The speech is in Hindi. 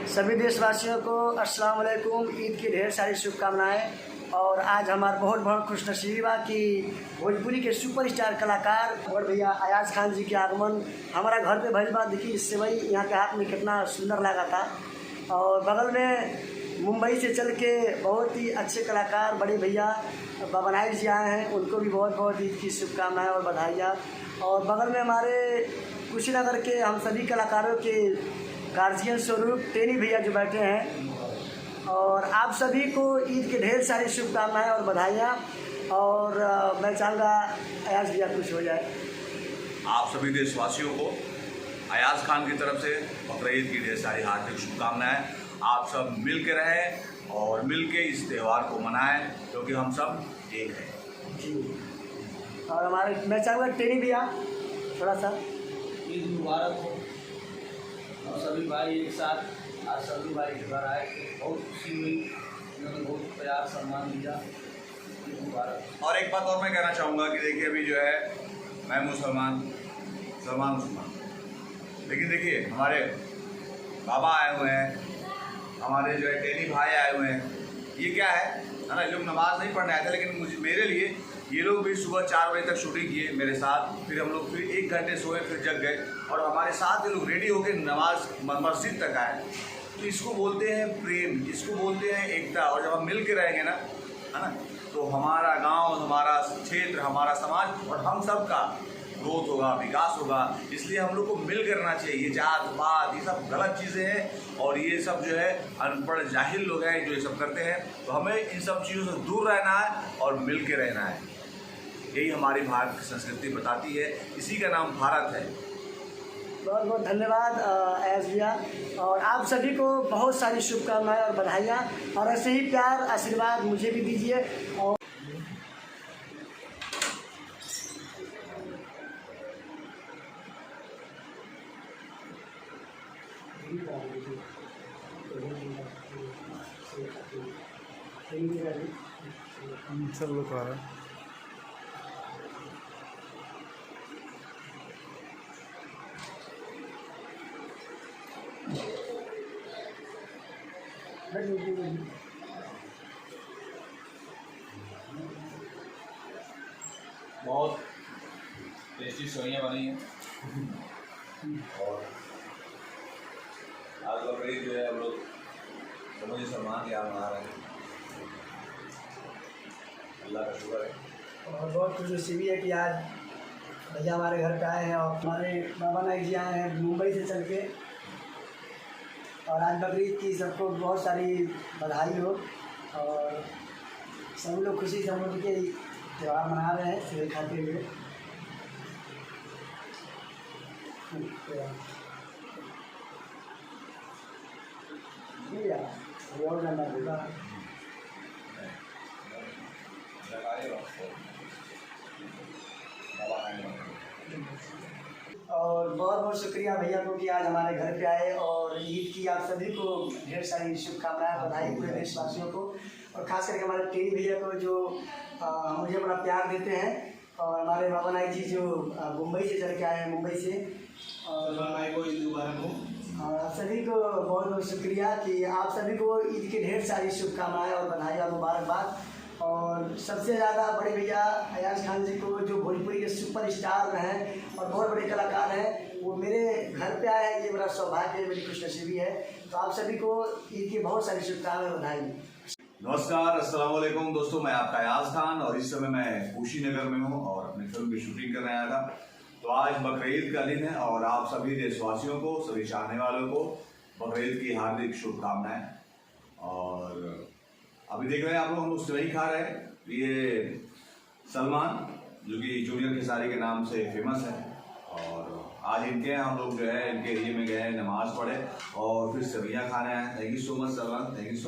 सभी देशवासियों को अस्सलाम वालेकुम। ईद की ढेर सारी शुभकामनाएं। और आज हमारा बहुत बहुत खुशनसीबी बा कि भोजपुरी के सुपरस्टार कलाकार और भैया अयाज खान जी के आगमन हमारा घर पे भइल बा। देखिए इससे भाई यहाँ के हाथ में कितना सुंदर लगा था। और बगल में मुंबई से चल के बहुत ही अच्छे कलाकार बड़े भैया बाबा नाइक जी आए हैं, उनको भी बहुत बहुत ईद की शुभकामनाएँ और बधाइयाँ। और बगल में हमारे कुशीनगर के हम सभी कलाकारों के गार्जियन स्वरूप टेनी भैया जो बैठे हैं, और आप सभी को ईद के ढेर सारी शुभकामनाएं और बधाइयाँ। और मैं चाहूँगा अयाज भैया खुश हो जाए। आप सभी देशवासियों को अयाज खान की तरफ से बकरीद की ढेर सारी हार्दिक शुभकामनाएं। आप सब मिल के रहें और मिल के इस त्यौहार को मनाएं, क्योंकि हम सब एक हैं जी। और हमारे मैं चाहूँगा टेनी भैया थोड़ा सा ईद मुबारक हो। और सभी भाई एक साथ आज सभी भाई घर आए थे, बहुत खुशी हुई, उन्होंने बहुत प्यार सम्मान दिया। ईद मुबारक। और एक बात और मैं कहना चाहूँगा कि देखिए अभी जो है मैं मुसलमान, लेकिन देखिए हमारे बाबा आए हुए हैं, हमारे जो है टेनी भाई आए हुए हैं। ये क्या है ना, ये लोग नमाज़ नहीं पढ़ने आए थे, लेकिन मेरे लिए ये लोग भी सुबह 4 बजे तक शूटिंग किए मेरे साथ। फिर हम लोग फिर 1 घंटे सोए, फिर जग गए और हमारे साथ ये लोग रेडी होकर नमाज मस्जिद तक आए। तो इसको बोलते हैं प्रेम, इसको बोलते हैं एकता। और जब हम मिल के रहेंगे ना, है ना, तो हमारा गांव, हमारा क्षेत्र, हमारा समाज और हम सब का ग्रोथ होगा, विकास होगा। इसलिए हम लोग को मिल कर रहना चाहिए। ये जात पात ये सब गलत चीज़ें हैं, और ये सब जो है अनपढ़ जाहिल लोग हैं जो ये सब करते हैं। तो हमें इन सब चीज़ों से दूर रहना है और मिल के रहना है। यही हमारी भारत की संस्कृति बताती है, इसी का नाम भारत है। बहुत बहुत धन्यवाद अयाज भैया। और आप सभी को बहुत सारी शुभकामनाएं और बधाइयाँ। और ऐसे ही प्यार आशीर्वाद मुझे भी दीजिए। और सब लोग आ रहा है। बहुत टेस्टी सेवइयाँ बनी हैं। और आज बकरीद जो है हम लोग समझिए सलमान के यहाँ मना रहे हैं। अल्लाह का शुक्र है। और बहुत खुशनसीबी है कि आज भैया हमारे घर पे आए हैं और हमारे बाबा नाइक जी आए हैं मुंबई से चल के। और आज बकरीद की सबको बहुत सारी बधाई हो। और सभी लोग खुशी से हम लोग के त्यौहार मना रहे हैं सेवई खाते हुए। और जानना होगा। और बहुत बहुत शुक्रिया भैया को कि आज हमारे घर पे आए। और ईद की आप सभी को ढेर सारी शुभकामनाएं बधाई पूरे देशवासियों को, और खास करके हमारे टेनी भैया को जो मुझे बड़ा प्यार देते हैं। और हमारे बाबा नाइक जी जो मुंबई से चल के आए हैं, मुंबई से। और ईद मुबारक हो। और आप सभी को बहुत बहुत शुक्रिया कि आप सभी को ईद की ढेर सारी शुभकामनाएं और बधाई और मुबारकबाद। और सबसे ज़्यादा बड़े भैया अयाज खान जी को जो भोजपुरी के सुपरस्टार हैं और बहुत बड़े कलाकार हैं, वो मेरे घर पे आए हैं। ये मेरा सौभाग्य है, मेरी खुशनसीबी है। तो आप सभी को ईद की बहुत सारी शुभकामनाएं और बधाई। नमस्कार, अस्सलाम वालेकुम दोस्तों, मैं आपका अयाज खान और इस समय मैं कुशीनगर में हूँ और अपनी फिल्म की शूटिंग करने आया था। तो आज बकरीद का दिन है और आप सभी देशवासियों को, सभी चाहने वालों को बकरीद की हार्दिक शुभकामनाएं। और अभी देख रहे हैं आप लोग, हम लोग सेवई खा रहे हैं। ये सलमान जो कि जूनियर खेसारी के नाम से फेमस है, और आज इनके हम लोग जो है इनके एरिए में गए, नमाज पढ़े और फिर सेवइयाँ खाने आए। Thank you so much Salman, thank you so